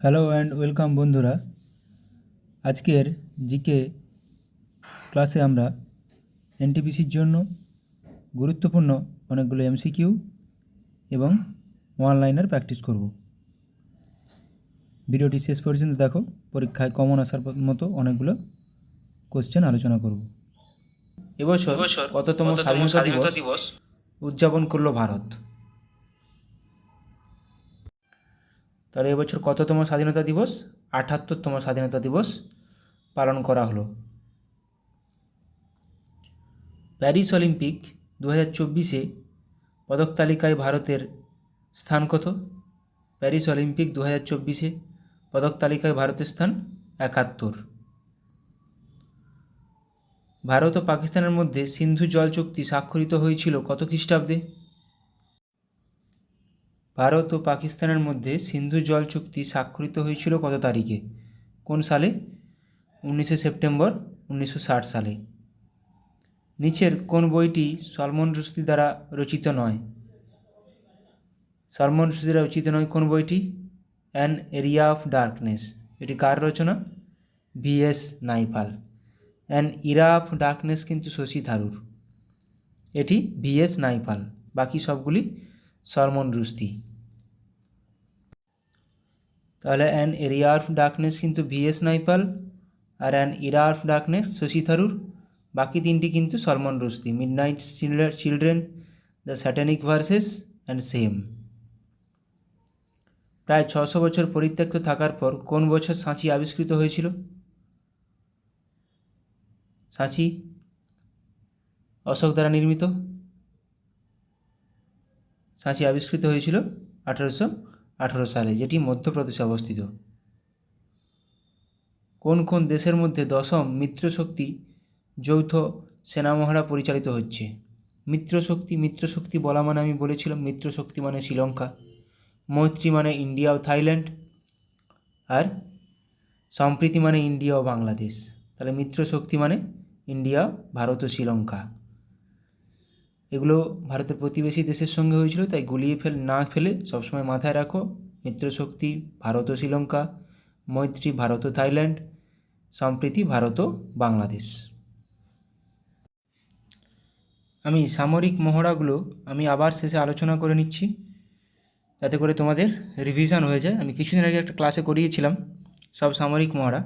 Hello and welcome বন্ধুরা। আজকের GK ক্লাসে আমরা এনটিপিসির জন্য গুরুত্বপূর্ণ অনেকগুলো এমসিকিউ এবং ওয়ান লাইনার প্র্যাকটিস করব। ভিডিওটি শেষ পর্যন্ত দেখো, পরীক্ষায় কমন আসার মতো অনেকগুলো কোশ্চেন আলোচনা করব। এবছর কততম স্বাধীনতা দিবস উদযাপন করলো ভারত? তাহলে এবছর কততম স্বাধীনতা দিবস? ৭৮তম স্বাধীনতা দিবস পালন করা হলো। প্যারিস অলিম্পিক 2024-এ পদক তালিকায় ভারতের স্থান কত? প্যারিস অলিম্পিক 2024-এ পদক তালিকায় ভারতের স্থান ৭১। ভারত ও পাকিস্তানের মধ্যে সিন্ধু জল চুক্তি স্বাক্ষরিত হয়েছিল কত খ্রিস্টাব্দে? ভারত ও পাকিস্তানের মধ্যে সিন্ধু জল চুক্তি স্বাক্ষরিত হয়েছিল কত তারিখে, কোন সালে? 19শে সেপ্টেম্বর 1960 সালে। নিচের কোন বইটি সলমন রুশদি দ্বারা রচিত নয়? সলমন রুশদি দ্বারা রচিত নয় কোন বইটি? An area of darkness. এটি কার রচনা? VS Naipaul. An era of darkness কিন্তু শশী থারুর, এটি ভিএস নাইপাল। বাকি সবগুলি সলমন রুশদি। তাহলে অ্যান এরিয়া অফ ডার্কনেস কিন্তু ভিএস নাইপাল, আর an era of darkness Shashi Tharoor. বাকি তিনটি কিন্তু Salman Rushdie. Midnight children, the satanic verses and shame. প্রায় 600 বছর পরিত্যক্ত থাকার পর কোন বছর সাঁচি আবিষ্কৃত হয়েছিল? সাঁচি অশোক দ্বারা নির্মিত। সাঁচি আবিষ্কৃত হয়েছিল 1818 সালে, যেটি মধ্যপ্রদেশে অবস্থিত। কোন কোন দেশের মধ্যে 10ম মিত্রশক্তি যৌথ সেনামহড়া পরিচালিত হচ্ছে? মিত্রশক্তি বলা মানে আমি বলেছিলাম, মিত্রশক্তি মানে শ্রীলঙ্কা, মৈত্রী মানে ইন্ডিয়া ও থাইল্যান্ড, আর সম্প্রীতি মানে ইন্ডিয়া ও বাংলাদেশ। তাহলে মিত্রশক্তি মানে ইন্ডিয়া, ভারত ও শ্রীলঙ্কা। এগুলো ভারতের প্রতিবেশী দেশের সঙ্গে হয়েছিল, তাই গুলিয়ে না ফেলে সবসময় মাথায় রাখো, মিত্রশক্তি ভারত ও শ্রীলঙ্কা, মৈত্রী ভারত ও থাইল্যান্ড, সম্প্রীতি ভারত ও বাংলাদেশ। আমি সামরিক মহড়াগুলো আবার শেষে আলোচনা করে নিচ্ছি, যাতে করে তোমাদের রিভিশন হয়ে যায়। আমি কিছুদিন আগে একটা ক্লাসে করিয়েছিলাম সব সামরিক মহড়া,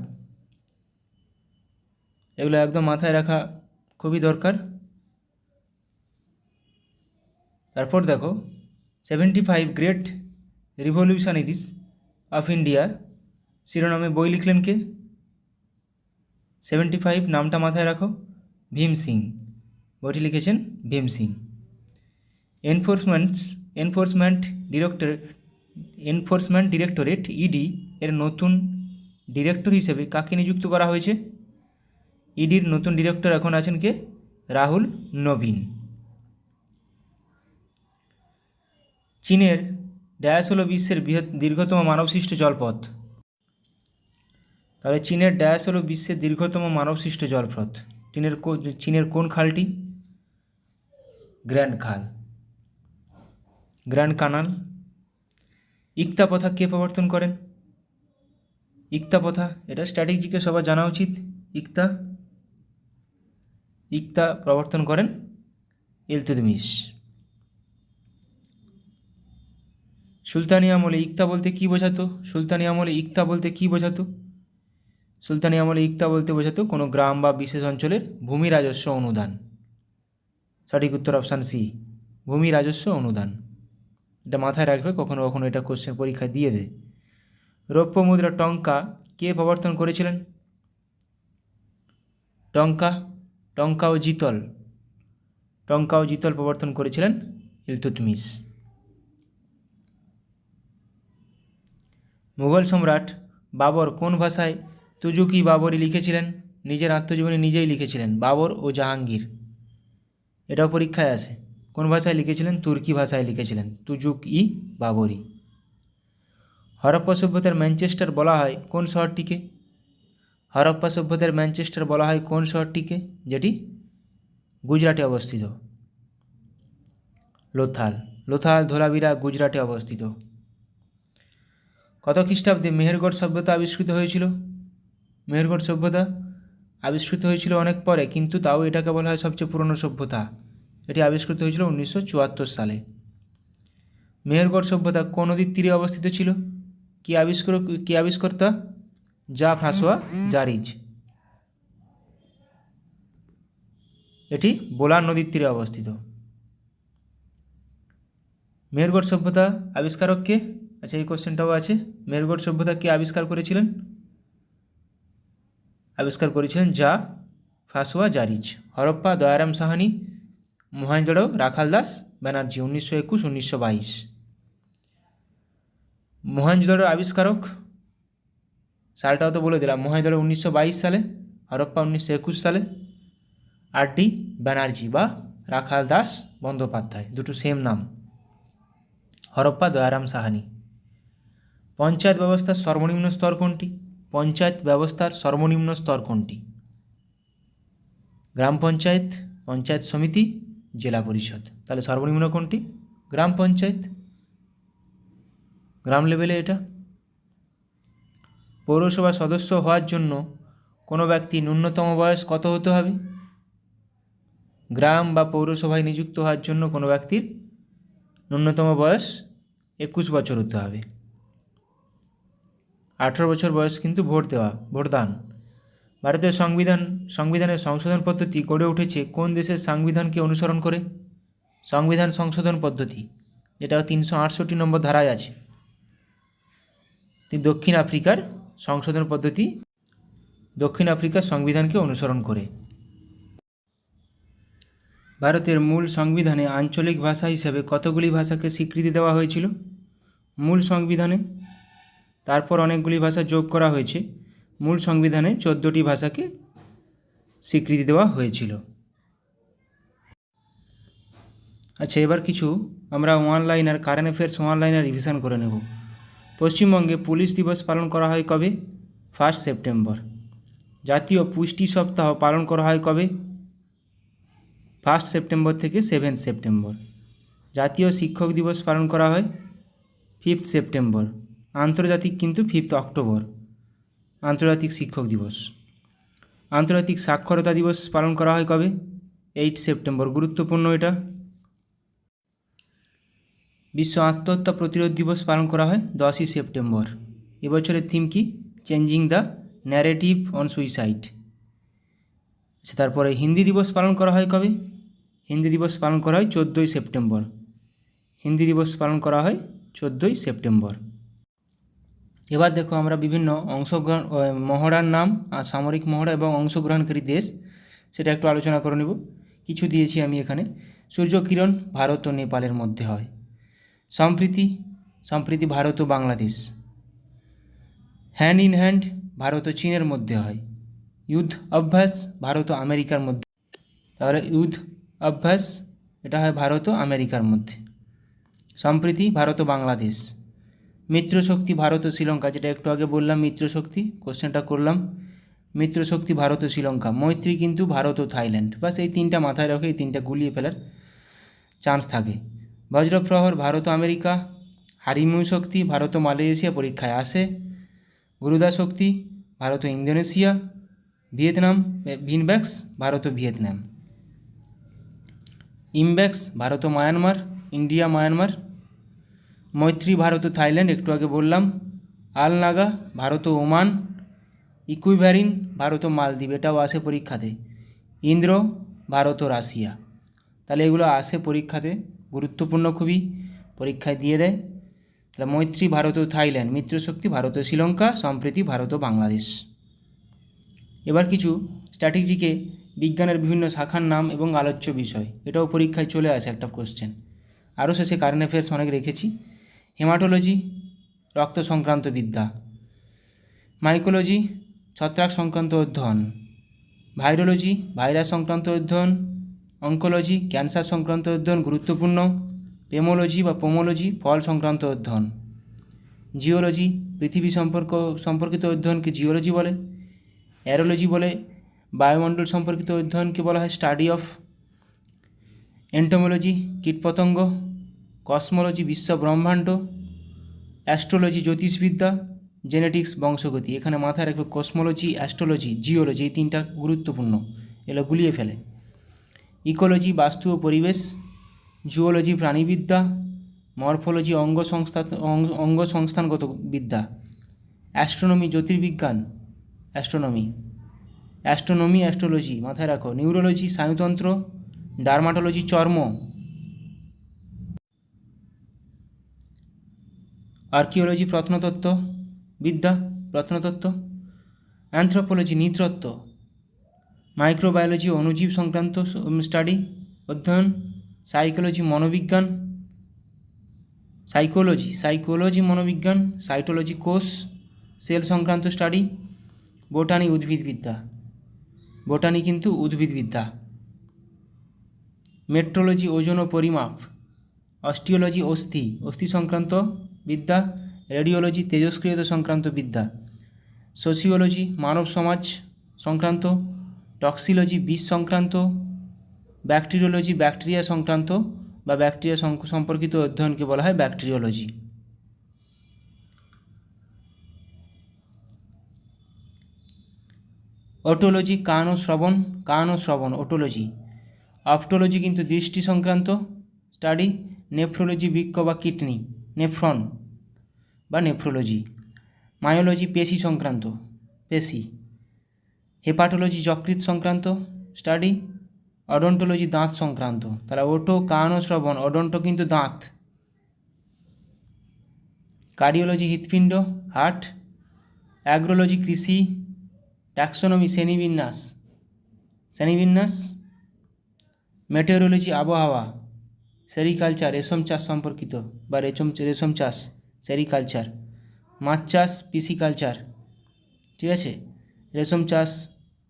এগুলো একদম মাথায় রাখা খুবই দরকার। তারপর দেখো, 75 গ্রেট রিভলিউশনারিজ অফ ইন্ডিয়া শিরোনামে বই লিখলেন কে? 75 নামটা মাথায় রাখো, ভীম সিং। বইটি লিখেছেন Bhim Singh. Enforcement directorate ED এর নতুন ডিরেক্টর হিসেবে কাকে নিযুক্ত করা হয়েছে? ইডির নতুন ডিরেক্টর এখন আছেন কে? রাহুল নবীন। চীনের ড্যাশ হলো বিশ্বের দীর্ঘতম মানবসৃষ্ট জলপথ? তাহলে চীনের ড্যাশ হলো বিশ্বের দীর্ঘতম মানবসৃষ্ট জলপথ। চীনের কোন খালটি? Grand Canal. ইকতা প্রথা কে প্রবর্তন করেন? ইকতা প্রথা, এটা স্ট্র্যাটেজিকে সবার জানা উচিত। ইকতা প্রবর্তন করেন ইলতুৎমিশ। সুলতানি আমলে ইকতা বলতে কী বোঝাতো? সুলতানি আমলে ইকতা বলতে বোঝাতো কোনো গ্রাম বা বিশেষ অঞ্চলের ভূমি রাজস্ব অনুদান। সঠিক উত্তর অপশান সি, ভূমি রাজস্ব অনুদান। এটা মাথায় রাখবে, কখনো কখনো এটা কোশ্চেন পরীক্ষায় দিয়ে দেয়। রৌপ্য মুদ্রা টঙ্কা কে প্রবর্তন করেছিলেন? টঙ্কা ও জিতল প্রবর্তন করেছিলেন ইলতুৎমিশ। মুঘল সম্রাট বাবর কোন ভাষায় তুজুক-ই-বাবরি লিখেছিলেন? নিজের আত্মজীবনী নিজেই লিখেছিলেন, বাবর ও জাহাঙ্গীর। এটাও পরীক্ষায় আসে। কোন ভাষায় লিখেছিলেন? তুর্কি ভাষায় লিখেছিলেন, তুজুক-ই-বাবরি। হরপ্পা সভ্যতার ম্যানচেস্টার বলা হয় কোন শহরটিকে? যেটি গুজরাটে অবস্থিত। লোথাল, ধোলাভিরা গুজরাটে অবস্থিত। কত খ্রিস্টাব্দে মেহেরগড় সভ্যতা আবিষ্কৃত হয়েছিল? মেহেরগড় সভ্যতা আবিষ্কৃত হয়েছিল অনেক পরে, কিন্তু তাও এটাকে বলা হয় সবচেয়ে পুরনো সভ্যতা। এটি আবিষ্কৃত হয়েছিল 1974 সালে। মেহেরগড় সভ্যতা কোন নদীর তীরে অবস্থিত ছিল? কি আবিষ্কর্তা? যা ফ্রাঁসোয়া জারিজ। এটি বোলান নদীর তীরে অবস্থিত। মেহেরগড় সভ্যতা আবিষ্কারক কে? আচ্ছা, এই কোশ্চেনটাও আছে। মেহেরগড় সভ্যতা কে আবিষ্কার করেছিলেন? আবিষ্কার করেছিলেন যা ফ্রাঁসোয়া জারিজ। হরপ্পা দয়ারাম সাহানি, মহেঞ্জোদড়ো রাখাল দাস ব্যানার্জি, 1921-1922। মহেঞ্জোদড়োর আবিষ্কারক সালটাও তো বলে দিলাম, মহেঞ্জোদড়ো 1922 সালে, হরপ্পা 1921 সালে। আর.ডি. ব্যানার্জি বা রাখাল দাস বন্দ্যোপাধ্যায়, দুটো সেম নাম। হরপ্পা দয়ারাম সাহানি। পঞ্চায়েত ব্যবস্থার সর্বনিম্ন স্তর কোনটি? পঞ্চায়েত ব্যবস্থার সর্বনিম্ন স্তর কোনটি? গ্রাম পঞ্চায়েত, পঞ্চায়েত সমিতি, জেলা পরিষদ। তাহলে সর্বনিম্ন কোনটি? গ্রাম পঞ্চায়েত, গ্রাম লেভেলে এটা। পৌরসভা সদস্য হওয়ার জন্য কোনো ব্যক্তি ন্যূনতম বয়স কত হতে হবে? গ্রাম বা পৌরসভায় নিযুক্ত হওয়ার জন্য কোনো ব্যক্তির ন্যূনতম বয়স 21 বছর হতে হবে। 18 বছর বয়স কিন্তু ভোটদান। ভারতীয় সংবিধানের সংশোধন পদ্ধতি গড়ে উঠেছে কোন দেশের সংবিধানকে অনুসরণ করে? সংবিধান সংশোধন পদ্ধতি, যেটা 368 নম্বর ধারায় আছে। দক্ষিণ আফ্রিকার সংশোধন পদ্ধতি দক্ষিণ আফ্রিকার সংবিধানকে অনুসরণ করে। ভারতের মূল সংবিধানে আঞ্চলিক ভাষা হিসেবে কতগুলি ভাষাকে স্বীকৃতি দেওয়া হয়েছিল? মূল সংবিধানে, তারপর অনেকগুলি ভাষা যোগ করা হয়েছে। মূল সংবিধানে 14টি ভাষাকে স্বীকৃতি দেওয়া হয়েছিল। আচ্ছা, এবার কিছু আমরা ওয়ানলাইনার কারেন্ট অ্যাফেয়ার্স ওয়ানলাইনার রিভিশন করে নেব। পশ্চিমবঙ্গে পুলিশ দিবস পালন করা হয় কবে? 1 সেপ্টেম্বর। জাতীয় পুষ্টি সপ্তাহ পালন করা হয় কবে? 1 সেপ্টেম্বর থেকে 7 সেপ্টেম্বর। জাতীয় শিক্ষক দিবস পালন করা হয় 5 সেপ্টেম্বর। আন্তর্জাতিক কিন্তু 5 অক্টোবর আন্তর্জাতিক শিক্ষক দিবস। আন্তর্জাতিক সাক্ষরতা দিবস পালন করা হয় কবে? 8 সেপ্টেম্বর। গুরুত্বপূর্ণ এটা। বিশ্ব আত্মহত্যা প্রতিরোধ দিবস পালন করা হয় 10ই সেপ্টেম্বর। এবছরের থিম কি? Changing the narrative on suicide. আচ্ছা, তারপরে হিন্দি দিবস পালন করা হয় কবে? হিন্দি দিবস পালন করা হয় 14ই সেপ্টেম্বর। হিন্দি দিবস পালন করা হয় 14ই সেপ্টেম্বর। এবার দেখো আমরা বিভিন্ন মহড়ার নাম আর সামরিক মহড়া এবং অংশগ্রহণকারী দেশ সেটা একটু আলোচনা করে নেব। কিছু দিয়েছি আমি এখানে। সূর্যকিরণ ভারত ও নেপালের মধ্যে হয়। সম্প্রীতি ভারত ও Bangladesh. Hand in hand Bharat ও চীনের মধ্যে হয়। যুদ্ধ অভ্যাস ভারত ও আমেরিকার মধ্যে। তাহলে যুদ্ধ অভ্যাস এটা হয় ভারত ও আমেরিকার মধ্যে। সম্প্রীতি ভারত ও বাংলাদেশ। মিত্রশক্তি ভারত ও শ্রীলঙ্কা, যেটা একটু আগে বললাম মিত্রশক্তি, কোশ্চেনটা করলাম। মিত্রশক্তি ভারত ও শ্রীলঙ্কা। মৈত্রী কিন্তু ভারত ও থাইল্যান্ড। বাস এই তিনটা মাথায় রেখে এই তিনটা গুলিয়ে ফেলার চান্স থাকে। বজ্রপ্রহর ভারত ও আমেরিকা। হারিমু শক্তি ভারত ও মালয়েশিয়া পরীক্ষায় আসে। গুরুদা শক্তি ভারত ও ইন্দোনেশিয়া। ভিয়েতনাম ভিনব্যাক্স ভারত ও ভিয়েতনাম। ইমব্যাক্স ভারত ও মায়ানমার, ইন্ডিয়া মায়ানমার। মৈত্রী ভারত ও থাইল্যান্ড একটু আগে বললাম। আল নাগা ভারত ও ওমান। ইকুইভ্যারিন ভারত ও মালদ্বীপ, এটাও আসে পরীক্ষাতে। ইন্দ্র ভারত ও রাশিয়া। তাহলে এগুলো আসে পরীক্ষাতে, গুরুত্বপূর্ণ খুবই, পরীক্ষায় দিয়ে দেয়। তাহলে মৈত্রী ভারত ও থাইল্যান্ড, মিত্রশক্তি ভারত ও শ্রীলঙ্কা, সম্প্রীতি ভারত ও বাংলাদেশ। এবার কিছু স্ট্র্যাটেজিকে বিজ্ঞানের বিভিন্ন শাখার নাম এবং আলোচ্য বিষয়, এটাও পরীক্ষায় চলে আসে একটা কোশ্চেন। আরও শেষে কারেন্ট অ্যাফেয়ার্স অনেক রেখেছি। হেমাটোলজি রক্ত সংক্রান্ত বিদ্যা। মাইকোলজি ছত্রাক সংক্রান্ত অধ্যয়ন। ভাইরোলজি ভাইরাস সংক্রান্ত অধ্যয়ন। অঙ্কোলজি ক্যান্সার সংক্রান্ত অধ্যয়ন, গুরুত্বপূর্ণ। পেমোলজি বা পোমোলজি ফল সংক্রান্ত অধ্যয়ন। জিওলজি পৃথিবী সম্পর্কিত অধ্যয়নকে জিওলজি বলে। অ্যারোলজি বলে বায়ুমণ্ডল সম্পর্কিত অধ্যয়নকে বলা হয় স্টাডি অফ। এন্টোমোলজি কীটপতঙ্গ। কসমোলজি বিশ্ব ব্রহ্মাণ্ড। অ্যাস্ট্রোলজি জ্যোতিষবিদ্যা, জেনেটিক্স বংশগতি। এখানে মাথায় রাখবে কসমোলজি, অ্যাস্ট্রোলজি, জিওলজি, এই তিনটা গুরুত্বপূর্ণ, এগুলো গুলিয়ে ফেলে। ইকোলজি বাস্তু ও পরিবেশ, জুওলজি প্রাণীবিদ্যা, মরফোলজি অঙ্গ সংস্থানগত বিদ্যা, অ্যাস্ট্রোনমি জ্যোতির্বিজ্ঞান, অ্যাস্ট্রোনমি অ্যাস্ট্রোলজি মাথায় রাখো, নিউরোলজি স্নায়ুতন্ত্র, ডার্মাটোলজি চর্ম, আর্কিওলজি প্রত্নতত্ত্ব বিদ্যা, প্রত্নতত্ত্ব, অ্যানথ্রোপোলজি নৃতত্ত্ব, মাইক্রোবায়োলজি অণুজীব সংক্রান্ত স্টাডি অধ্যয়ন, সাইকোলজি মনোবিজ্ঞান, সাইকোলজি মনোবিজ্ঞান, সাইটোলজি কোষ সেল সংক্রান্ত স্টাডি, বোটানি উদ্ভিদবিদ্যা, বোটানি কিন্তু উদ্ভিদবিদ্যা, মেট্রোলজি ওজন ও পরিমাপ, অস্টিওলজি অস্থি সংক্রান্ত বিদ্যা, রেডিওলজি তেজস্ক্রিয়তা সংক্রান্ত বিদ্যা, সোসিওলজি মানব সমাজ সংক্রান্ত, টক্সিলজি বিষ সংক্রান্ত, ব্যাকটেরিওলজি ব্যাকটেরিয়া সংক্রান্ত বা ব্যাকটেরিয়া সম্পর্কিত অধ্যয়নকে বলা হয় ব্যাকটেরিওলজি। অটোলজি কান ও শ্রবণ অটোলজি। অপটোলজি কিন্তু দৃষ্টি সংক্রান্ত স্টাডি, নেফ্রোলজি বৃক্ক বা কিডনি, নেফ্রন বা নেফ্রোলজি, মায়োলজি পেশি সংক্রান্ত পেশি, হেপাটোলজি যকৃৎ সংক্রান্ত স্টাডি, অডন্টোলজি দাঁত সংক্রান্ত। তাহলে ওটো কান ও শ্রবণ, অডন্ট কিন্তু দাঁত, কার্ডিওলজি হৃৎপিণ্ড হার্ট, অ্যাগ্রোলজি কৃষি, ট্যাক্সোনমি শ্রেণীবিন্যাস, মেটেওরোলজি আবহাওয়া, সেরিকালচার রেশম চাষ সম্পর্কিত বা রেশম চাষ সেরিকালচার, মাছ চাষ পিসিকালচার, ঠিক আছে, রেশম চাষ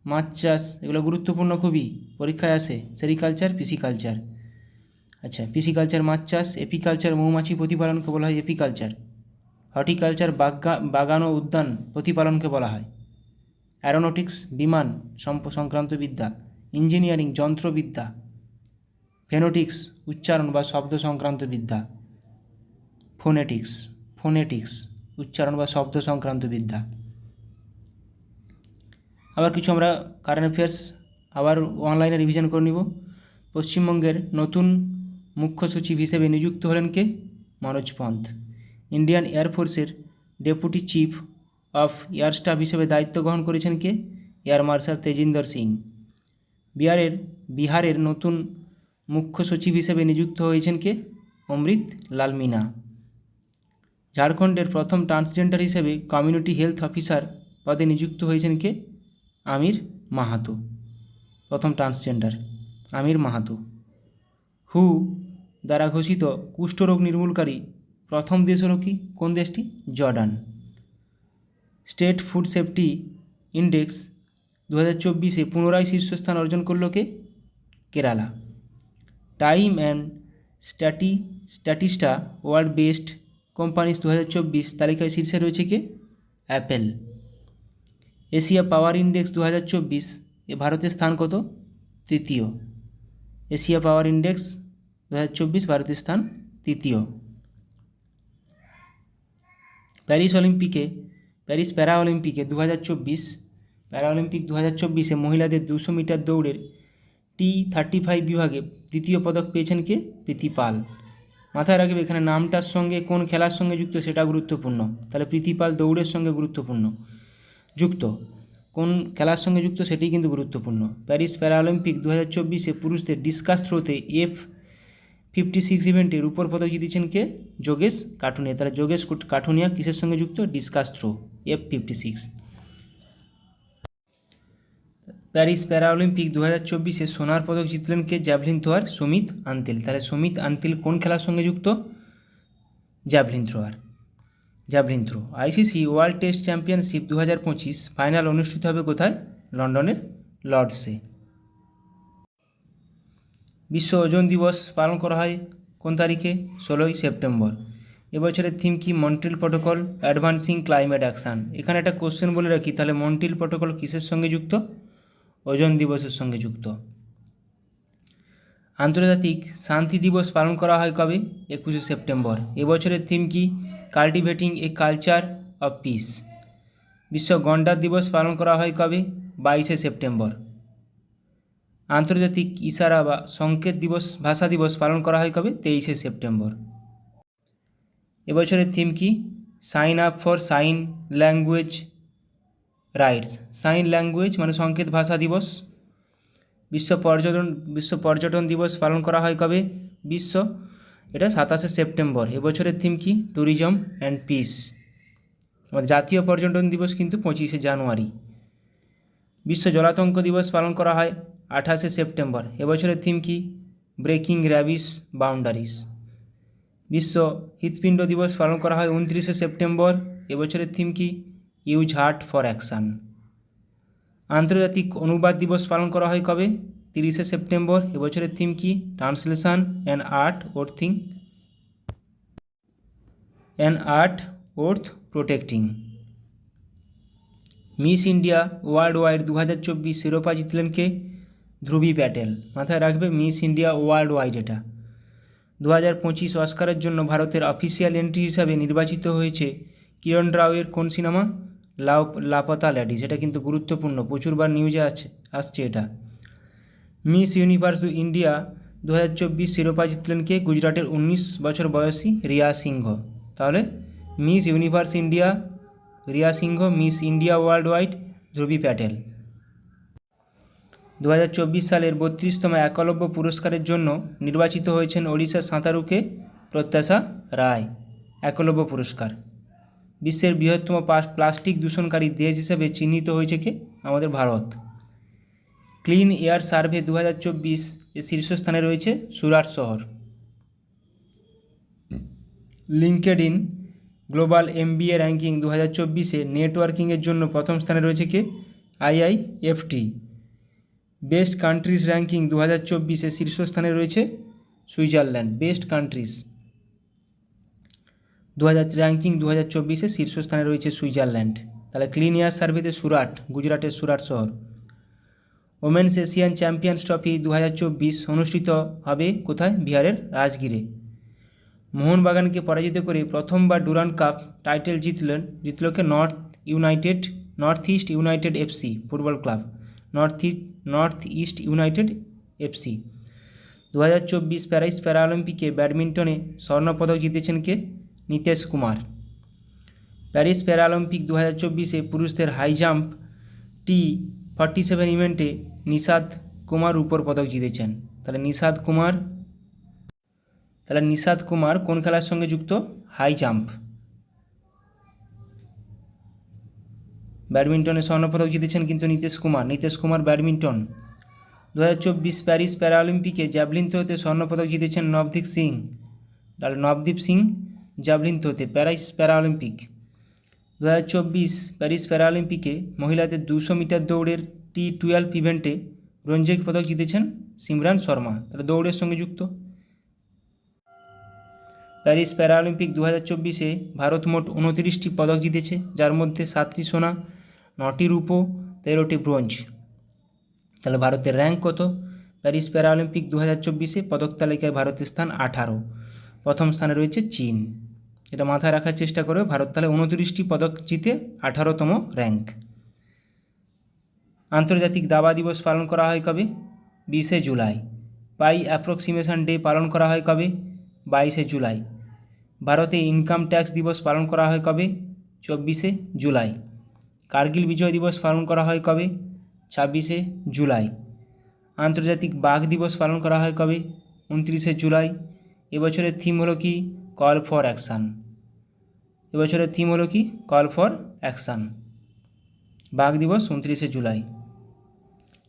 মাছ চাষ এগুলো গুরুত্বপূর্ণ খুবই, পরীক্ষায় আসে, সেরিকালচার পিসিকালচার। আচ্ছা, পিসিকালচার মাছ চাষ, এপিকালচার মৌমাছি প্রতিপালনকে বলা হয় এপিকালচার, হর্টিকালচার বাগান ও উদ্যান প্রতিপালনকে বলা হয়, অ্যারোনটিক্স বিমান সংক্রান্ত বিদ্যা, ইঞ্জিনিয়ারিং যন্ত্রবিদ্যা, ফেনোটিক্স উচ্চারণ বা শব্দ সংক্রান্ত বিদ্যা, ফোনেটিক্স উচ্চারণ বা শব্দ সংক্রান্ত বিদ্যা। আবার কিছু আমরা কারেন্ট অ্যাফেয়ার্স আবার অনলাইনে রিভিশন করে নিব। পশ্চিমবঙ্গের নতুন মুখ্য সচিব হিসেবে নিযুক্ত হলেন কে? মনোজ পন্থ। ইন্ডিয়ান এয়ারফোর্সের deputy chief of air staff হিসেবে দায়িত্ব গ্রহণ করেছেন কে? Air marshal Tejinder Singh. বিহারের নতুন মুখ্য সচিব হিসেবে নিযুক্ত হয়েছেন কে? অমৃত লাল মিনা। ঝাড়খণ্ডের প্রথম ট্রান্সজেন্ডার হিসেবে কমিউনিটি হেলথ অফিসার পদে নিযুক্ত হয়েছেন কে? আমির মাহাতো। প্রথম ট্রান্সজেন্ডার আমির মাহাতো। হু দ্বারা ঘোষিত কুষ্ঠরোগ নির্মূলকারী প্রথম দেশ হলো কি? কোন দেশটি? Jordan. State food safety index 2024 পুনরায় শীর্ষস্থান অর্জন করল কে? Kerala. Time and Statista world best companies 2024 তালিকায় শীর্ষে রয়েছে কে? অ্যাপেল। এশিয়া পাওয়ার ইন্ডেক্স 2024 এ ভারতের স্থান কত? তৃতীয়। এশিয়া পাওয়ার ইন্ডেক্স 2024 ভারতের স্থান তৃতীয়। প্যারিস প্যারা অলিম্পিকে 2024 প্যারাঅলিম্পিক 2024 মহিলাদের 200 মিটার দৌড়ের T35 বিভাগে দ্বিতীয় পদক পেয়েছেন কে? প্রীতি পাল। মাথায় রাখবে এখানে নামটার সঙ্গে কোন খেলার সঙ্গে যুক্ত সেটা গুরুত্বপূর্ণ। তাহলে প্রীতি পাল দৌড়ের সঙ্গে গুরুত্বপূর্ণ যুক্ত, কোন খেলার সঙ্গে যুক্ত সেটাই কিন্তু গুরুত্বপূর্ণ। প্যারিস প্যারাঅলিম্পিক 2024 পুরুষদের ডিসকাস থ্রোতে F56 ইভেন্টে রূপোর পদক জিতেছেন কে? যোগেশ কাঠুনিয়া। তাহলে যোগেশ কাঠুনিয়া কিসের সঙ্গে যুক্ত? Discuss throw F56। Paris Paralympic 2024 সোনার পদক জিতলেন কে? Javelin thrower Sumit Antil. তাহলে সুমিত আন্তিল কোন খেলার সঙ্গে যুক্ত? Javelin throw. ICC world test championship 2025 final অনুষ্ঠিত হবে কোথায়? লন্ডনের লর্ডসে। বিশ্ব ওজন দিবস পালন করা হয় কোন তারিখে? 16ই সেপ্টেম্বর। এবছরের থিম কি? Montreal protocol advancing climate action. এখানে একটা কোশ্চেন বলে রাখি, তাহলে মন্ট্রিল প্রোটোকল কিসের সঙ্গে যুক্ত? ওজন দিবসের সঙ্গে যুক্ত। আন্তর্জাতিক শান্তি দিবস পালন করা হয় কবে? 21শে সেপ্টেম্বর। এবছরের থিম কি? Cultivating a culture of piece. বিশ্ব গন্ডার দিবস পালন করা হয় কবে? 22শে সেপ্টেম্বর। আন্তর্জাতিক ইশারা বা সংকেত দিবস ভাষা দিবস পালন করা হয় কবে? 23শে সেপ্টেম্বর। এবছরের থিম কি? Sign up for sign language rights. Sign language মানে সংকেত ভাষা দিবস। বিশ্ব পর্যটন দিবস পালন করা হয় কবে? এটা 27শে সেপ্টেম্বর। এবছরের থিম কি? Tourism and piece. আমাদের জাতীয় পর্যটন দিবস কিন্তু 25শে জানুয়ারি। বিশ্ব জলাতঙ্ক দিবস পালন করা হয় 28শে সেপ্টেম্বর। এবছরের থিম কি? Breaking rabies boundaries. বিশ্ব হৃৎপিণ্ড দিবস পালন করা হয় 29শে সেপ্টেম্বর। এবছরের থিম কি? Use heart for action. আন্তর্জাতিক অনুবাদ দিবস পালন করা হয় কবে? 30শে সেপ্টেম্বর। এবছরের থিম কি? Translation and art worth protecting. Miss India world wide 2024 শিরোপা জিতলেন কে? ধ্রুবী প্যাটেল। মাথায় রাখবে মিস ইন্ডিয়া ওয়ার্ল্ড ওয়াইড এটা। 2025 অস্কারের জন্য ভারতের অফিসিয়াল এন্ট্রি হিসাবে নির্বাচিত হয়েছে কিরণ রাওয়ের কোন সিনেমা? লাপতা লেডিজ। এটা কিন্তু গুরুত্বপূর্ণ, প্রচুরবার নিউজে আসছে এটা। মিস ইউনিভার্স ইন্ডিয়া 2024 শিরোপা জিতলেন কে? গুজরাটের 19 বছর বয়সী রিয়া সিংহ। তাহলে Miss Universe India Riya Singh, Miss India worldwide Dhruvi Patel. 2024 সালের 32তম একলব্য পুরস্কারের জন্য নির্বাচিত হয়েছেন ওড়িশার সাঁতারুকে প্রত্যাশা রায়। একলব্য পুরস্কার। বিশ্বের বৃহত্তম প্লাস্টিক দূষণকারী দেশ হিসেবে চিহ্নিত হয়েছে কে? আমাদের ভারত। ক্লিন এয়ার সার্ভে 2024 এর শীর্ষস্থানে রয়েছে সুরাট শহর। লিঙ্কেডইন গ্লোবাল MBA র্যাঙ্কিং 2024-এ নেটওয়ার্কিংয়ের জন্য প্রথম স্থানে রয়েছে কে? IIFT। বেস্ট কান্ট্রিজ র্যাঙ্কিং 2024-এ শীর্ষস্থানে রয়েছে সুইজারল্যান্ড। বেস্ট কান্ট্রিজ র্যাঙ্কিং 2024-এ শীর্ষস্থানে রয়েছে সুইজারল্যান্ড। তাহলে ক্লিন এয়ার সার্ভেতে সুরাট, গুজরাটের সুরাট শহর। ওমেন্স এশিয়ান চ্যাম্পিয়ন্স ট্রফি 2024 অনুষ্ঠিত হবে কোথায়? বিহারের রাজগীরে। মোহনবাগানকে পরাজিত করে প্রথমবার ডুরান্ড কাপ টাইটেল জিতল কে? North East United FC football club. North East United FC। 2024 Paris প্যারাঅলিম্পিকে ব্যাডমিন্টনে স্বর্ণপদক জিতেছেন কে? নীতেশ কুমার। প্যারিস প্যারাঅলিম্পিক 2024-এ পুরুষদের হাই জাম্প T47 ইভেন্টে নিশাদ কুমার রূপোর পদক জিতেছেন। তাহলে নিশাদ কুমার কোন খেলার সঙ্গে যুক্ত? High jump. ব্যাডমিন্টনে স্বর্ণপদক জিতেছেন কিন্তু নীতেশ কুমার ব্যাডমিন্টন। 2024 প্যারিস প্যারাঅলিম্পিকে জ্যাভলিন থ্রোতে স্বর্ণপদক জিতেছেন নবদীপ সিং জ্যাভলিন থ্রোতে প্যারিস প্যারাঅলিম্পিক। 2024 প্যারিস প্যারাঅলিম্পিকে মহিলাদের 200 মিটার দৌড়ের T12 ইভেন্টে ব্রোঞ্জের পদক জিতেছেন সিমরান শর্মা। তাহলে দৌড়ের সঙ্গে যুক্ত। প্যারিস প্যারাঅলিম্পিক 2024-এ ভারত মোট 29টি পদক জিতেছে, যার মধ্যে 7টি সোনা, 9টি রূপো, 13টি ব্রোঞ্জ। তাহলে ভারতের র্যাঙ্ক কত? প্যারিস প্যারাঅলিম্পিক 2024-এ পদক তালিকায় ভারতের স্থান 18। প্রথম স্থানে রয়েছে চীন। এটা মাথায় রাখার চেষ্টা করবে। ভারত তাহলে 29টি পদক জিতে 18তম র্যাঙ্ক। আন্তর্জাতিক দাবা দিবস পালন করা হয় কবে? 20শে জুলাই। পাই অ্যাপ্রক্সিমেশন ডে পালন করা হয় কবে? 22শে জুলাই। ভারতে ইনকাম ট্যাক্স দিবস পালন করা হয় কবে? 24শে জুলাই। কার্গিল বিজয় দিবস পালন করা হয় কবে? 26শে জুলাই। আন্তর্জাতিক বাঘ দিবস পালন করা হয় কবে? 29শে জুলাই। এবছরের থিম হলো কি? Call for action. বাঘ দিবস 29শে জুলাই।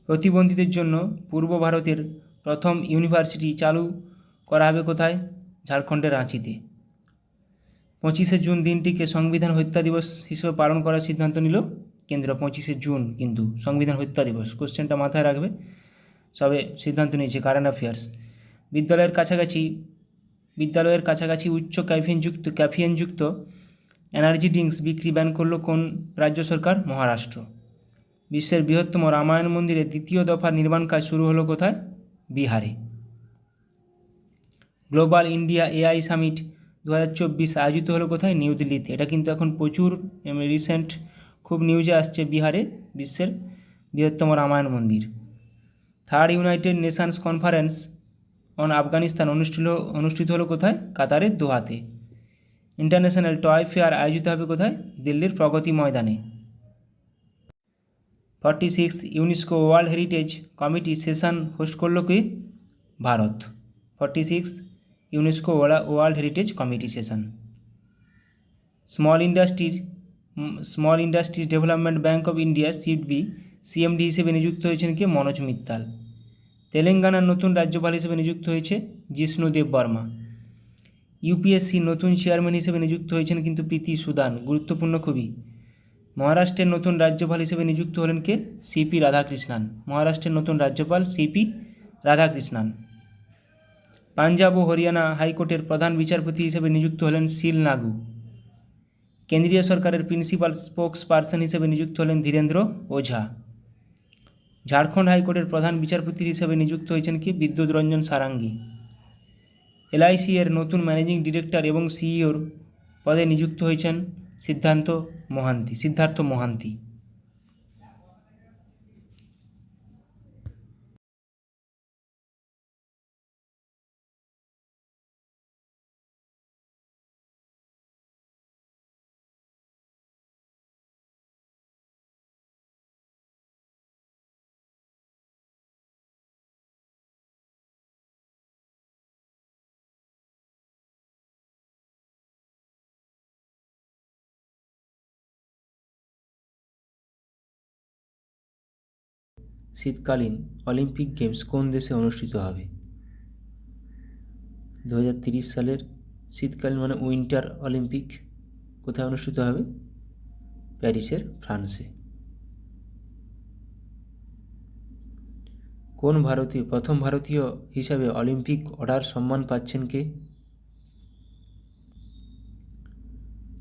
প্রতিবন্ধীদের জন্য পূর্ব ভারতের প্রথম ইউনিভার্সিটি চালু করা হবে কোথায়? ঝাড়খণ্ডের রাঁচিতে। 25শে জুন দিনটিকে সংবিধান হত্যা দিবস হিসেবে পালন করার সিদ্ধান্ত নিল কেন্দ্র। 25শে জুন কিন্তু সংবিধান হত্যা দিবস। কোশ্চেনটা মাথায় রাখবে। সবে সিদ্ধান্ত নিয়েছে কারেন্ট অ্যাফেয়ার্স। বিদ্যালয়ের কাছাকাছি উচ্চ ক্যাফিনযুক্ত এনার্জি ড্রিঙ্কস বিক্রি ব্যান করল কোন রাজ্য সরকার? মহারাষ্ট্র। বিশ্বের বৃহত্তম রামায়ণ মন্দিরের দ্বিতীয় দফার নির্মাণ কাজ শুরু হলো কোথায়? বিহারে। গ্লোবাল ইন্ডিয়া AI সামিট 2024 আয়োজিত হলো কোথায়? নিউ দিল্লিতে। এটা কিন্তু এখন প্রচুর রিসেন্ট খুব নিউজে আসছে, বিহারে বিশ্বের বৃহত্তম রামায়ণ মন্দির। Third United Nations conference on Afghanistan অনুষ্ঠিত হলো কোথায়? কাতারের দোহাতে। ইন্টারন্যাশনাল টয় ফেয়ার আয়োজিত হবে কোথায়? দিল্লির প্রগতি ময়দানে। 46 UNESCO world heritage committee session host করলো কি? Bharat. 46 UNESCO world heritage committee session. Small industries development bank of India CMD হিসেবে নিযুক্ত হয়েছেন কে? মনোজ মিত্তাল। তেলেঙ্গানার নতুন রাজ্যপাল হিসেবে নিযুক্ত হয়েছে জিষ্ণু দেব বর্মা। ইউপিএসসি নতুন চেয়ারম্যান হিসেবে নিযুক্ত হয়েছেন কিন্তু প্রীতি সুদান, গুরুত্বপূর্ণ খুবই। মহারাষ্ট্রের নতুন রাজ্যপাল হিসেবে নিযুক্ত হলেন কে? সিপি রাধাকৃষ্ণান। মহারাষ্ট্রের নতুন রাজ্যপাল সিপি রাধাকৃষ্ণান। পাঞ্জাব ও হরিয়ানা হাইকোর্টের প্রধান বিচারপতি হিসেবে নিযুক্ত হলেন শিল নাগু। কেন্দ্রীয় সরকারের প্রিন্সিপাল স্পোক্স পার্সন হিসেবে নিযুক্ত হলেন ধীরেন্দ্র ওঝা। ঝাড়খণ্ড হাইকোর্টের প্রধান বিচারপতি হিসেবে নিযুক্ত হয়েছেন কি? বিদ্যুৎ রঞ্জন সারাঙ্গী। এলআইসি এর নতুন ম্যানেজিং ডিরেক্টর এবং সিইওর পদে নিযুক্ত হয়েছেন সিদ্ধার্থ মোহান্তি। শীতকালীন অলিম্পিক গেমস কোন দেশে অনুষ্ঠিত হবে? 2030 সালের শীতকালীন মানে উইন্টার অলিম্পিক কোথায় অনুষ্ঠিত হবে? প্যারিসের ফ্রান্সে। কোন প্রথম ভারতীয় হিসাবে অলিম্পিক অর্ডার সম্মান পাচ্ছেন কে?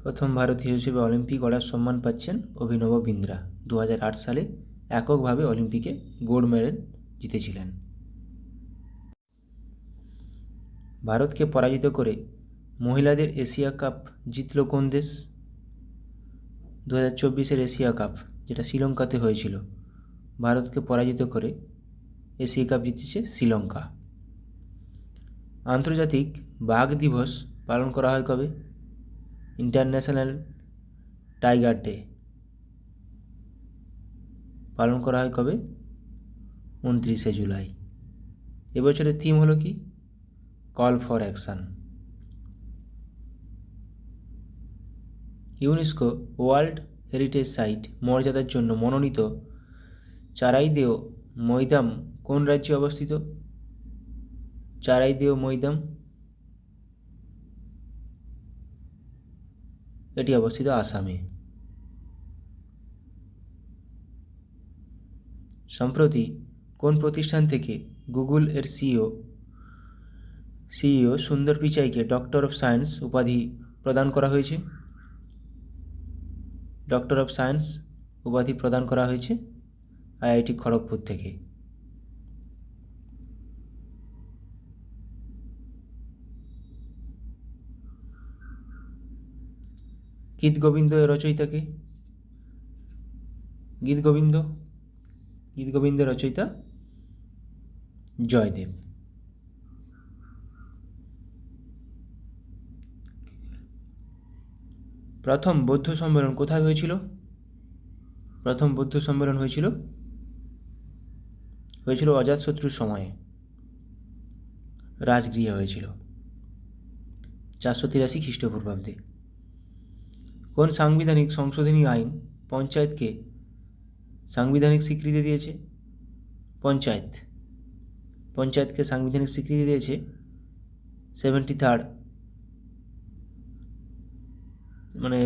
প্রথম ভারতীয় হিসেবে অলিম্পিক অর্ডার সম্মান পাচ্ছেন অভিনব বিন্দ্রা। 2008 সালে এককভাবে অলিম্পিকে গোল্ড মেডেল জিতেছিলেন। ভারতকে পরাজিত করে মহিলাদের এশিয়া কাপ জিতল কোন দেশ? 2024 এশিয়া কাপ যেটা শ্রীলঙ্কাতে হয়েছিল, ভারতকে পরাজিত করে এশিয়া কাপ জিতেছে শ্রীলঙ্কা। আন্তর্জাতিক বাঘ দিবস পালন করা হয় কবে? ইন্টারন্যাশনাল টাইগার ডে পালন করা হয় কবে? 29শে জুলাই। এবছরের থিম হলো কি? Call for action. UNESCO world heritage site মর্যাদার জন্য মনোনীত চারাইদেও মৈদাম কোন রাজ্যে অবস্থিত? চারাইদেও মৈদাম এটি অবস্থিত আসামে। সম্প্রতি কোন প্রতিষ্ঠান থেকে গুগল এর সিইও সুন্দর পিচাইকে ডক্টর অফ সায়েন্স উপাধি প্রদান করা হয়েছে? ডক্টর অফ সায়েন্স উপাধি প্রদান করা হয়েছে আইআইটি খড়গপুর থেকে। গীতগোবিন্দ এর রচয়িতাকে? গীতগোবিন্দের রচয়িতা জয়দেব। প্রথম বৌদ্ধ সম্মেলন কোথায় হয়েছিল? প্রথম বৌদ্ধ সম্মেলন হয়েছিল অজাতশত্রুর সময়ে, রাজগৃহে হয়েছিল 483 খ্রিস্টপূর্বাব্দে। কোন সাংবিধানিক সংশোধনী আইন পঞ্চায়েতকে সাংবিধানিক স্বীকৃতি দিয়েছে? পঞ্চায়েতকে সাংবিধানিক স্বীকৃতি দিয়েছে 73rd মানে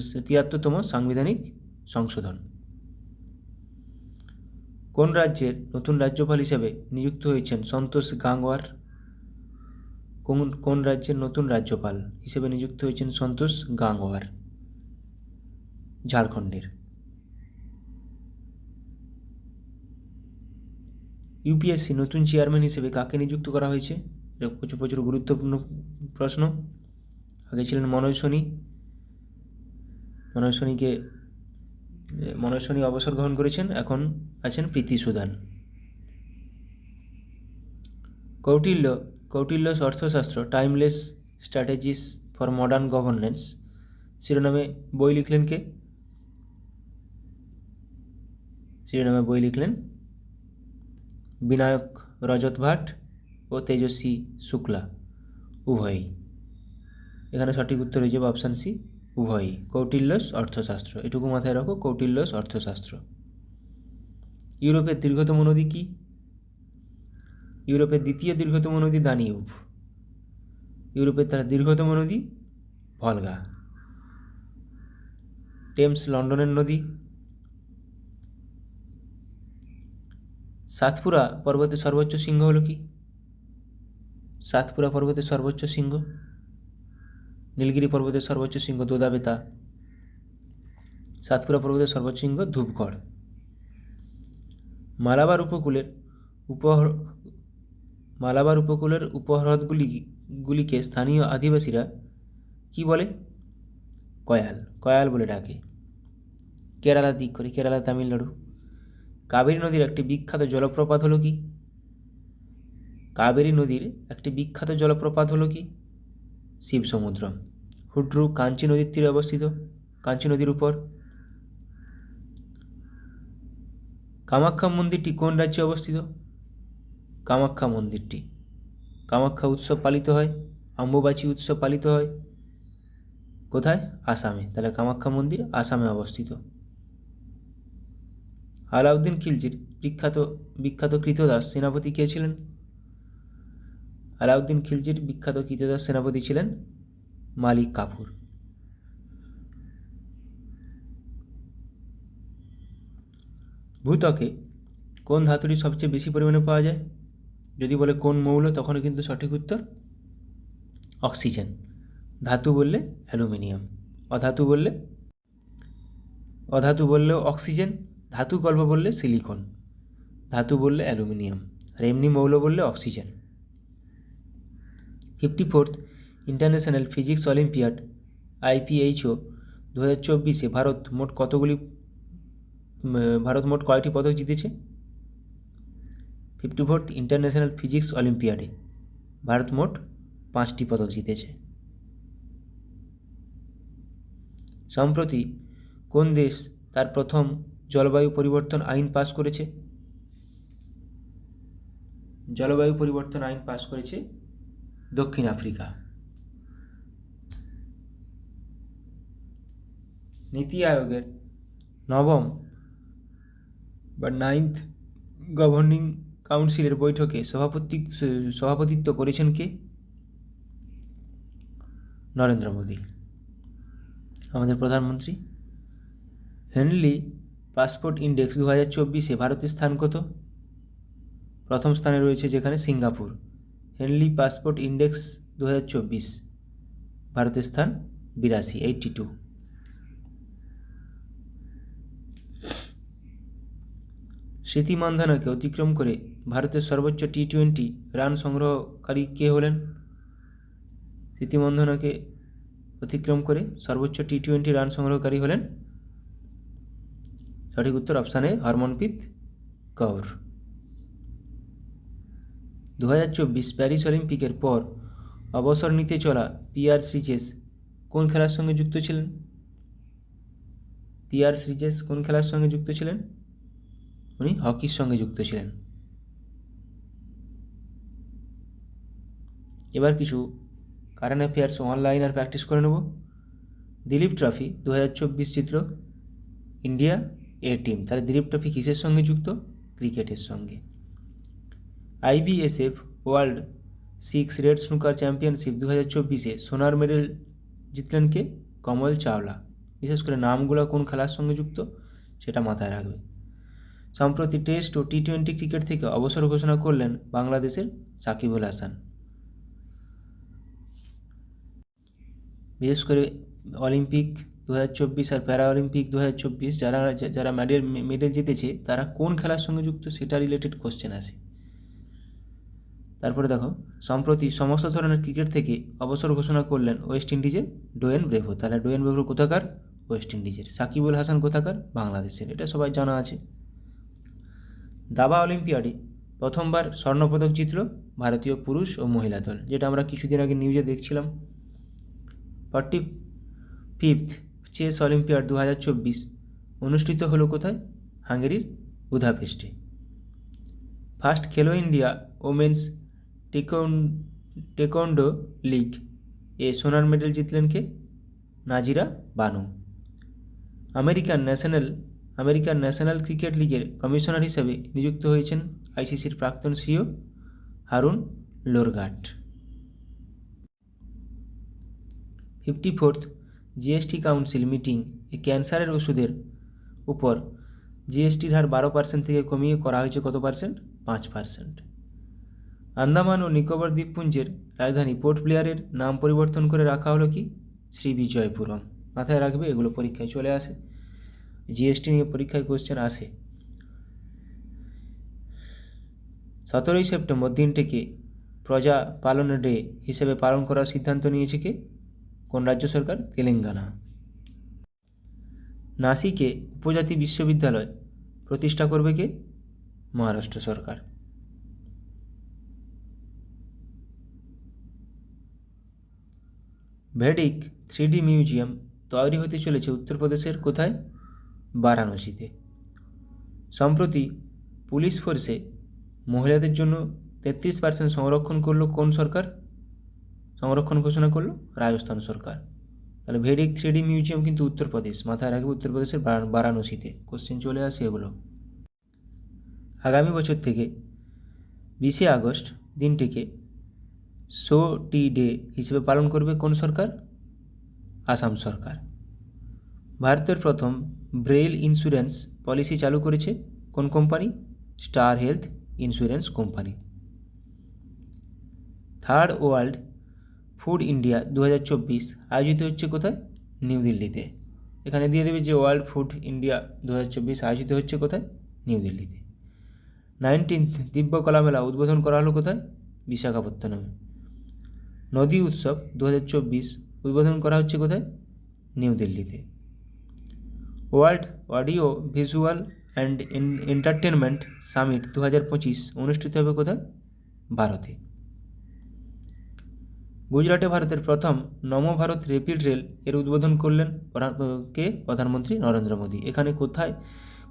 73তম সাংবিধানিক সংশোধন। কোন রাজ্যের নতুন রাজ্যপাল হিসেবে নিযুক্ত হয়েছেন সন্তোষ গাঙ্গওয়ার? কোন রাজ্যের নতুন রাজ্যপাল হিসেবে নিযুক্ত হয়েছেন সন্তোষ গাঙ্গওয়ার? ঝাড়খণ্ডের। ইউপিএসসি নতুন চেয়ারম্যান হিসেবে কাকে নিযুক্ত করা হয়েছে? এটা প্রচুর গুরুত্বপূর্ণ প্রশ্ন। আগে ছিলেন মনোজ সোনি। মনোজ সোনি অবসর গ্রহণ করেছেন, এখন আছেন Preeti Sudan. Kautilya's Arthashastra, timeless strategies for modern governance শিরোনামে বই লিখলেন কে? শিরোনামে বই লিখলেন বিনায়ক রজত ভাট ও তেজস্বী শুক্লা, উভয়ই। এখানে সঠিক উত্তর হয়ে যাবে অপশান সি, উভয়ই। কৌটিল্যস অর্থশাস্ত্র, এটুকু মাথায় রাখো, কৌটিল্যস অর্থশাস্ত্র। ইউরোপের দীর্ঘতম নদী কি? ইউরোপের দ্বিতীয় দীর্ঘতম নদী দানিউব। ইউরোপের তার দীর্ঘতম নদী ভলগা। টেমস লন্ডনের নদী। সাতপুরা পর্বতের সর্বোচ্চ শৃঙ্গ হলো কি? সাতপুরা পর্বতের সর্বোচ্চ শৃঙ্গ। নীলগিরি পর্বতের সর্বোচ্চ শৃঙ্গ দোদাবেতা। সাতপুরা পর্বতের সর্বোচ্চ শৃঙ্গ ধূপগড়। মালাবার উপকূলের উপহ্রদগুলিকে স্থানীয় আদিবাসীরা কি বলে? কয়াল বলে ডাকে। কেরালা দিক করে, কেরালা তামিলনাড়ু। কাবেরী নদীর একটি বিখ্যাত জলপ্রপাত হলো কি? কাবেরী নদীর একটি বিখ্যাত জলপ্রপাত হলো কি? শিবসমুদ্রম। হুড্রু কাঞ্চি নদীর তীরে অবস্থিত, কাঞ্চি নদীর উপর। কামাখ্যা মন্দিরটি কোন রাজ্যে অবস্থিত? কামাখ্যা মন্দিরটি, কামাখ্যা উৎসব পালিত হয়, অম্বুবাচী উৎসব পালিত হয় কোথায়? আসামে। তাহলে কামাখ্যা মন্দির আসামে অবস্থিত। আলাউদ্দিন খিলজির বিখ্যাত কৃতদাস সেনাপতি কে ছিলেন? আলাউদ্দিন খিলজির বিখ্যাত কৃতদাস সেনাপতি ছিলেন মালিক কাফুর। ভূত্বকে কোন ধাতুটি সবচেয়ে বেশি পরিমাণে পাওয়া যায়? যদি বলে কোন মৌল, তখনও কিন্তু সঠিক উত্তর অক্সিজেন। ধাতু বললে অ্যালুমিনিয়াম, অধাতু বললেও অক্সিজেন, ধাতু কল্প বললে সিলিকন, ধাতু বললে অ্যালুমিনিয়াম, আর এমনি মৌল বললে oxygen. 54th international physics olympiad IPHO 2024-এ ভারত মোট কয়টি পদক জিতেছে? 54th ইন্টারন্যাশনাল ফিজিক্স অলিম্পিয়াডে ভারত মোট 5টি পদক জিতেছে। সম্প্রতি কোন দেশ তার প্রথম জলবায়ু পরিবর্তন আইন পাস করেছে? জলবায়ু পরিবর্তন আইন পাস করেছে দক্ষিণ আফ্রিকা। নীতি আয়োগের 9ম বা 9th গভর্নিং কাউন্সিলের বৈঠকে সভাপতিত্ব করেছেন কে? নরেন্দ্র মোদী, আমাদের প্রধানমন্ত্রী। হেনলি পাসপোর্ট ইন্ডেক্স 2024-এ ভারতের স্থান কত? প্রথম স্থানে রয়েছে যেখানে সিঙ্গাপুর। হেনলি পাসপোর্ট ইন্ডেক্স 2024, ভারতের স্থান 82। স্মৃতি মান্ধানাকে অতিক্রম করে ভারতের সর্বোচ্চ T20 রান সংগ্রহকারী কে হলেন? স্মৃতি মান্ধানাকে অতিক্রম করে সর্বোচ্চ T20 রান সংগ্রহকারী হলেন, সঠিক উত্তর option A, Harmanpreet Kaur. 2024 Paris অলিম্পিকের পর অবসর নিতে চলা পিয়ার শ্রীজেশ কোন খেলার সঙ্গে যুক্ত ছিলেন? পিয়ার শ্রীজেশ কোন খেলার সঙ্গে যুক্ত ছিলেন? উনি হকির সঙ্গে যুক্ত ছিলেন। এবার কিছু কারেন্ট অ্যাফেয়ার্স অনলাইন আর প্র্যাকটিস করে নেব। দিলীপ ট্রফি 2024 জিতল ইন্ডিয়া এ টিম। তাহলে দিলীপ ট্রফি কিসের সঙ্গে যুক্ত? ক্রিকেটের সঙ্গে। IBSF world 6 red snooker championship 2024-এ সোনার মেডেল জিতলেন কে? কমল চাওলা। বিশেষ করে নামগুলো কোন খেলার সঙ্গে যুক্ত সেটা মাথায় রাখবে। সম্প্রতি টেস্ট ও T20 ক্রিকেট থেকে অবসর ঘোষণা করলেন বাংলাদেশের সাকিব আল হাসান। বিশেষ করে অলিম্পিক 2024 আর প্যারা অলিম্পিক 2024 যারা মেডেল জিতেছে তারা কোন খেলার সঙ্গে যুক্ত সেটা রিলেটেড কোশ্চেন আসে। তারপরে দেখো, সম্প্রতি সমস্ত ধরনের ক্রিকেট থেকে অবসর ঘোষণা করলেন ওয়েস্ট ইন্ডিজের ডোয়েন ব্রেভো। তাহলে ডোয়েন ব্রেভো কোথাকার? ওয়েস্ট ইন্ডিজের। সাকিবুল হাসান কোথাকার? বাংলাদেশের। এটা সবাই জানা আছে। দাবা অলিম্পিয়াডে প্রথমবার স্বর্ণপদক জিতল ভারতীয় পুরুষ ও মহিলা দল, যেটা আমরা কিছুদিন আগে নিউজে দেখছিলাম। 45th চেস অলিম্পিয়াড 2024 অনুষ্ঠিত হলো কোথায়? হাঙ্গেরির বুদাপেস্টে। First Khelo India women's taekwondo league এ সোনার মেডেল জিতলেন কে? Nazira Banu. American national cricket লিগের কমিশনার হিসেবে নিযুক্ত হয়েছেন আইসিসির প্রাক্তন CEO Haroon Lorgat. 54th GST council meeting এ ক্যান্সারের ওষুধের উপর জিএসটির হার 12% থেকে কমিয়ে করা হয়েছে কত পার্সেন্ট? 5%। আন্দামান ও নিকোবর দ্বীপপুঞ্জের রাজধানী পোর্ট ব্লেয়ারের নাম পরিবর্তন করে রাখা হলো কি? শ্রী বিজয়পুরম। মাথায় রাখবে, এগুলো পরীক্ষায় চলে আসে, জিএসটি নিয়ে পরীক্ষায় কোশ্চেন আসে। 17ই সেপ্টেম্বর দিনটিকে প্রজা পালন ডে হিসেবে পালন করার সিদ্ধান্ত নিয়েছে কে? কোন রাজ্য সরকার? তেলেঙ্গানা। নাসিকে উপজাতি বিশ্ববিদ্যালয় প্রতিষ্ঠা করবে কে? মহারাষ্ট্র সরকার। ভেডিক 3D মিউজিয়াম তৈরি হতে চলেছে উত্তরপ্রদেশের কোথায়? বারাণসীতে। সম্প্রতি পুলিশ ফোর্সে মহিলাদের জন্য 33% সংরক্ষণ করলো কোন সরকার? সংরক্ষণ ঘোষণা করলো রাজস্থান সরকার। তাহলে ভেডিক 3D মিউজিয়াম কিন্তু উত্তরপ্রদেশ। মাথায় রাখবে, উত্তরপ্রদেশের বারাণসীতে। কোশ্চেন চলে আসে এগুলো। আগামী বছর থেকে 20শে আগস্ট দিনটিকে শো টি ডে হিসেবে পালন করবে কোন সরকার? আসাম সরকার। ভারতের প্রথম ব্রেইল ইন্স্যুরেন্স পলিসি চালু করেছে কোন company? Star health insurance company. Third world food India 2024 আয়োজিত হচ্ছে কোথায়? নিউ দিল্লিতে। এখানে দিয়ে দেবে যে ওয়ার্ল্ড ফুড ইন্ডিয়া 2024 আয়োজিত হচ্ছে কোথায়? নিউ দিল্লিতে। 19th দিব্য কলা মেলা উদ্বোধন করা হলো কোথায়? বিশাখাপত্তনমে। নদী উৎসব 2024 উদ্বোধন করা হচ্ছে কোথায়? নিউ দিল্লিতে। World audio visual and entertainment summit 2025 অনুষ্ঠিত হবে কোথায়? ভারতে। গুজরাটে ভারতের প্রথম নমো ভারত র্যাপিড রেল এর উদ্বোধন করলেন প্রধানমন্ত্রী নরেন্দ্র মোদী। এখানে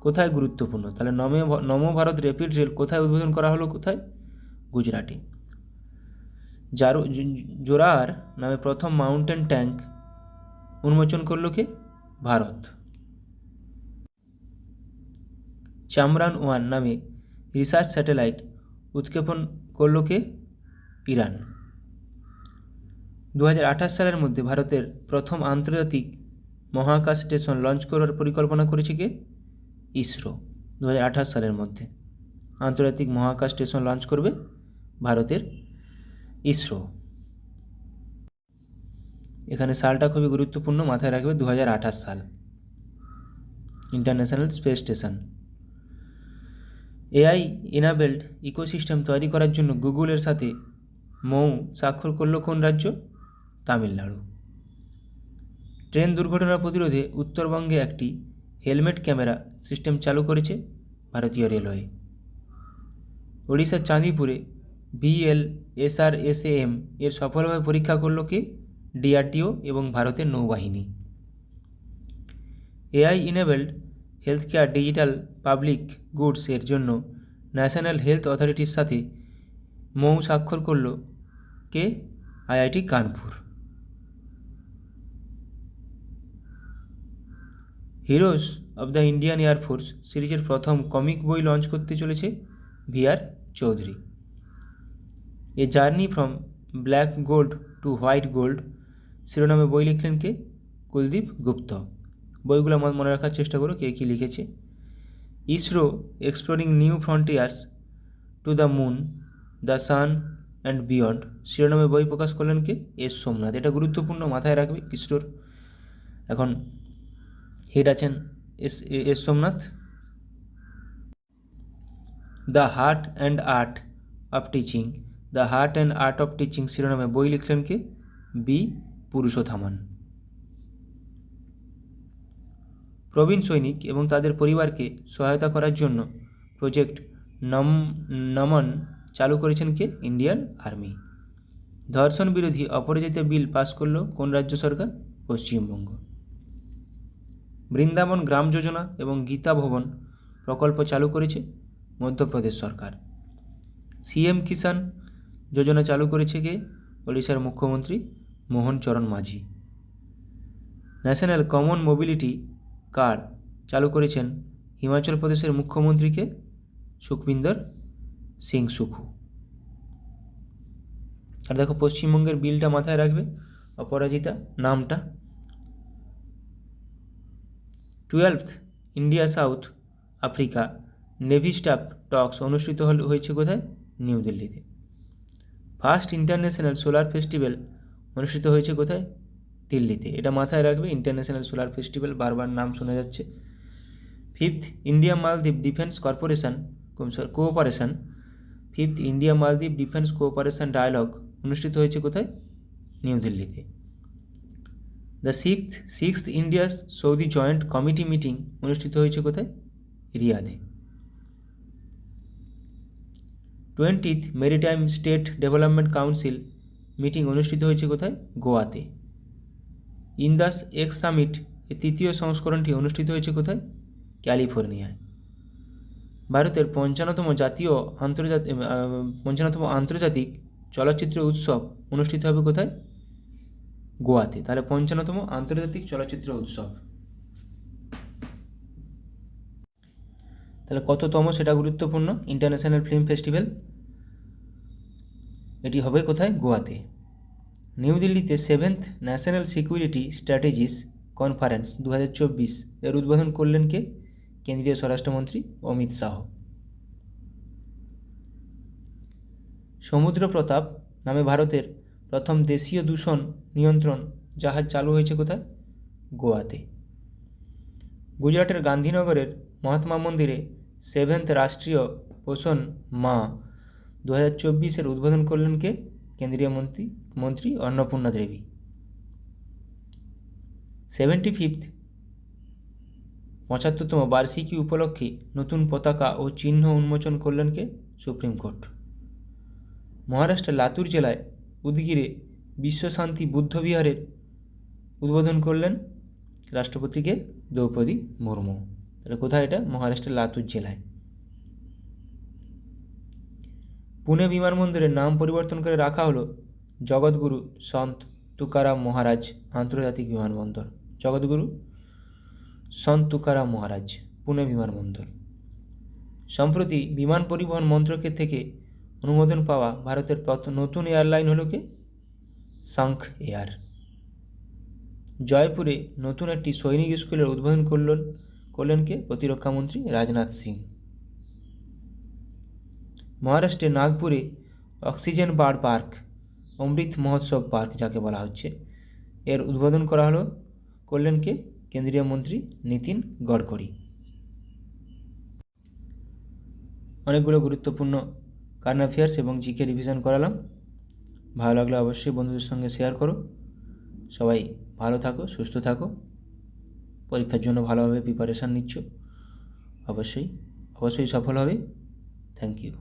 কোথায় গুরুত্বপূর্ণ? তাহলে নমো ভারত র্যাপিড রেল কোথায় উদ্বোধন করা হলো? কোথায়? গুজরাটে। জোরার নামে প্রথম মাউন্টেন ট্যাঙ্ক উন্মোচন করলো কে? ভারত। চামরান-1 নামে রিসার্চ স্যাটেলাইট উৎক্ষেপণ করলো কে? ইরান। 2028 সালের মধ্যে ভারতের প্রথম আন্তর্জাতিক মহাকাশ স্টেশন লঞ্চ করার পরিকল্পনা করেছে কে? ইসরো। 2028 সালের মধ্যে আন্তর্জাতিক মহাকাশ স্টেশন লঞ্চ করবে ভারতের ইসরো। এখানে সালটা খুবই গুরুত্বপূর্ণ, মাথায় রাখবে 2028 সাল। International space station. AI enabled ecosystem তৈরি করার জন্য গুগলের সাথে মৌ স্বাক্ষর করলো কোন রাজ্য? তামিলনাড়ু। ট্রেন দুর্ঘটনা প্রতিরোধে উত্তরবঙ্গে একটি হেলমেট ক্যামেরা সিস্টেম চালু করেছে ভারতীয় রেলওয়ে। ওড়িশার চাঁদিপুরে VLSRSAM এর সফলভাবে পরীক্ষা করলো কে? DRDO এবং ভারতের নৌবাহিনী। AI enabled health care digital public goods এর জন্য ন্যাশনাল হেলথ অথরিটির সাথে মৌ স্বাক্ষর করল কে? IIT Kanpur. Heroes of the Indian এয়ারফোর্স সিরিজের প্রথম কমিক বই লঞ্চ করতে চলেছে VR Chowdhury. A journey from black gold to white gold শিরোনামে বই লিখলেন কে? কুলদীপ গুপ্ত। বইগুলো মনে রাখার চেষ্টা করো কে কী লিখেছে। ISRO exploring new frontiers to the moon, the sun and beyond শিরোনামে বই প্রকাশ করলেন কে? S সোমনাথ। এটা গুরুত্বপূর্ণ, মাথায় রাখবে। ইসরোর এখন হেড আছেন S Somnath. The heart and art of teaching the heart and art of teaching শিরোনামে বই লিখলেন কে? বি পুরুষোত্তমন। প্রবীণ সৈনিক এবং তাদের পরিবারকে সহায়তা করার জন্য প্রজেক্ট নমন চালু করেছেন কে? Indian army. ধর্ষণ বিরোধী অপরাজিত বিল পাস করল কোন রাজ্য সরকার? পশ্চিমবঙ্গ। বৃন্দাবন গ্রাম যোজনা এবং গীতা ভবন প্রকল্প চালু করেছে মধ্যপ্রদেশ সরকার। সিএম কিষাণ যোজনা চালু করেছে কে? ওড়িশার মুখ্যমন্ত্রী মোহন চরণ মাঝি। ন্যাশনাল কমন মোবিলিটি কার্ড চালু করেছেন হিমাচল প্রদেশের মুখ্যমন্ত্রীকে? সুখবিন্দর সিং সুখু। আর দেখো পশ্চিমবঙ্গের বিলটা মাথায় রাখবে, অপরাজিতা নামটা। 12th India South Africa navy staff talks অনুষ্ঠিত হয়েছে কোথায়? নিউ দিল্লিতে। ফার্স্ট ইন্টারন্যাশনাল সোলার ফেস্টিভ্যাল অনুষ্ঠিত হয়েছে কোথায়? দিল্লিতে। এটা মাথায় রাখবে, ইন্টারন্যাশনাল সোলার ফেস্টিভ্যাল বারবার নাম শোনা যাচ্ছে। 5th ইন্ডিয়া মালদ্বীপ ডিফেন্স কোঅপারেশন 5th ইন্ডিয়া মালদ্বীপ ডিফেন্স কোঅপারেশন ডায়ালগ অনুষ্ঠিত হয়েছে কোথায়? নিউ দিল্লিতে। The sixth India Saudi joint committee meeting অনুষ্ঠিত হয়েছে কোথায়? রিয়াদে। 20th maritime state development council meeting অনুষ্ঠিত হয়েছে কোথায়? গোয়াতে। ইন্দাস এক্স সামিট এর তৃতীয় সংস্করণটি অনুষ্ঠিত হয়েছে কোথায়? ক্যালিফোর্নিয়ায়। ভারতের 55তম আন্তর্জাতিক চলচ্চিত্র উৎসব অনুষ্ঠিত হবে কোথায়? গোয়াতে। তাহলে 55তম আন্তর্জাতিক চলচ্চিত্র উৎসব, তাহলে কততম সেটা গুরুত্বপূর্ণ। ইন্টারন্যাশনাল ফিল্ম ফেস্টিভ্যাল এটি হবে কোথায়? গোয়াতে। নিউ দিল্লিতে 7th national security strategies conference 2024 এর উদ্বোধন করলেন কে? কেন্দ্রীয় স্বরাষ্ট্রমন্ত্রী অমিত শাহ। সমুদ্র প্রতাপ নামে ভারতের প্রথম দেশীয় দূষণ নিয়ন্ত্রণ জাহাজ চালু হয়েছে কোথায়? গোয়াতে। গুজরাটের গান্ধীনগরের মহাত্মা মন্দিরে 7th রাষ্ট্রীয় পোষণ মা 2024 এর উদ্বোধন করলেন কে? কেন্দ্রীয় মন্ত্রী অন্নপূর্ণা দেবী। 75th 75তম বার্ষিকী উপলক্ষে নতুন পতাকা ও চিহ্ন উন্মোচন করলেন কে? Supreme court. মহারাষ্ট্রের লাতুর জেলায় উদগিরে বিশ্বশান্তি বুদ্ধবিহারের উদ্বোধন করলেন রাষ্ট্রপতিকে? দ্রৌপদী মুর্মু। তাহলে কোথায় এটা? মহারাষ্ট্রের লাতুর জেলায়। পুনে বিমানবন্দরের নাম পরিবর্তন করে রাখা হলো জগৎগুরু সন্ত তুকারাম মহারাজ আন্তর্জাতিক বিমানবন্দর। জগৎগুরু সন্ত তুকারাম মহারাজ, পুনে বিমানবন্দর। সম্প্রতি বিমান পরিবহন মন্ত্রকের থেকে অনুমোদন পাওয়া ভারতের নতুন এয়ারলাইন হলো কে? শঙ্খ এয়ার। জয়পুরে নতুন একটি সৈনিক স্কুলের উদ্বোধন করলেন কে? প্রতিরক্ষামন্ত্রী রাজনাথ সিং। মহারাষ্ট্রের নাগপুরে oxygen bird park, Amrit Mahotsav park যাকে বলা হচ্ছে, এর উদ্বোধন করলেন কে? কেন্দ্রীয় মন্ত্রী নীতিন গডকরি। অনেকগুলো গুরুত্বপূর্ণ কারেন্ট অ্যাফেয়ার্স এবং জিকে রিভিশন করালাম। ভালো লাগলে অবশ্যই বন্ধুদের সঙ্গে শেয়ার করো। সবাই ভালো থাকো, সুস্থ থাকো। পরীক্ষার জন্য ভালোভাবে প্রিপারেশান নিচ্ছ, অবশ্যই সফল হবে। Thank you.